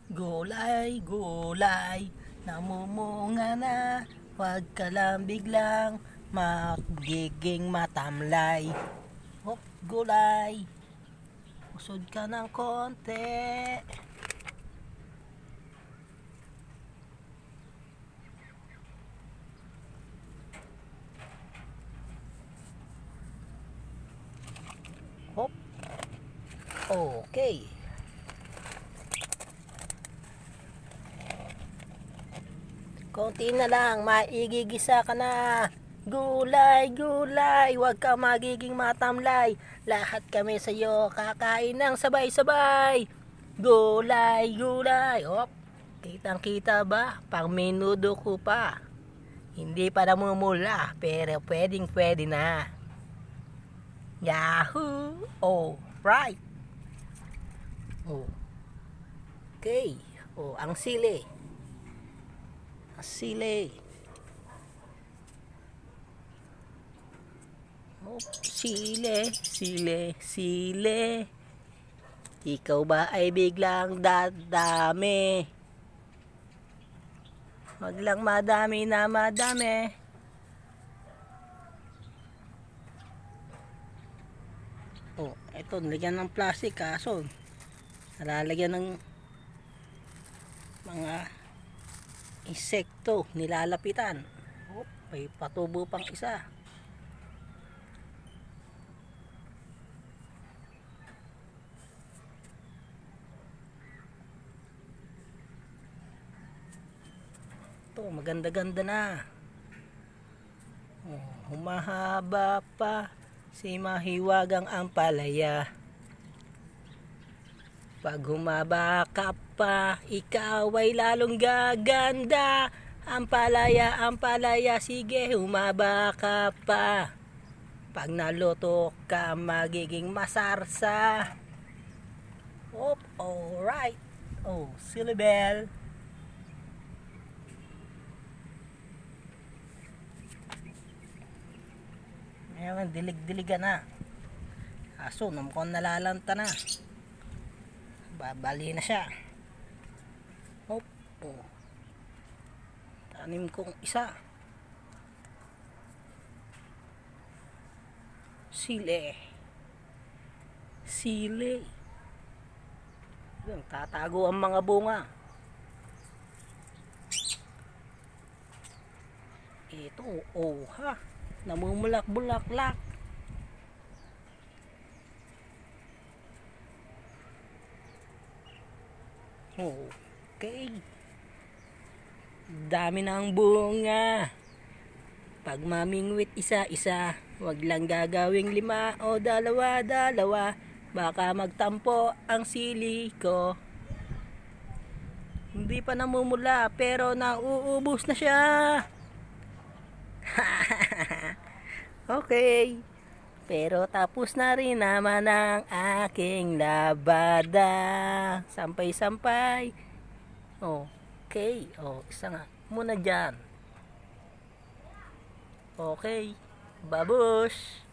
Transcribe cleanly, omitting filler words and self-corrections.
Gulay, gulay, namumunga na, huwag ka lang biglang magiging matamlay. Hop, gulay, usod ka ng konti. Hop, okay. Konti na lang, maigigisa ka na. Gulay, gulay, huwag ka magiging matamlay. Lahat kami sa iyo kakain ng sabay-sabay. Gulay, gulay. Hop, kitang kita ba? Pang menudo ko pa. Hindi pa namumula, pero pwedeng pwede na. Yahoo! Oh, right. Oh. Okay. Oh, ang sili. Sili. Oh, sili, sili, sili. Ikaw ba ay biglang dadami? Wag lang madami na madami. Oh, eto nilagyan ng plastic kaso nalalagyan ng mga insekto, nilalapitan. Oh, may patubo pang isa. Ito, maganda-ganda na. Oh, humahaba pa si mahiwagang ampalaya. Pag humaba ka pa, ikaw ay lalong gaganda. Ampalaya, ampalaya, sige humaba ka pa. Pag naluto ka, magiging masarsa. Oh, alright. Oh, silibel. Ngayon, dilig-diligan na. Aso, mukhang nalalanta na. Babali na siya. Hop, oh. Tanim kong isa. Sili. Sili. Yung tatago ang mga bunga. Ito, oh ha. Namumulak-bulaklak. Okay. Dami ng bunga. Pag mamingwit isa-isa, wag lang gagawing 5 o 2-2. Baka magtampo ang sili ko. Hindi pa namumula pero nauubos na siya. Okay. Pero tapos na rin naman ang aking labada. Sampay-sampay. Okay. Oh, isa nga muna dyan. Okay. Babush.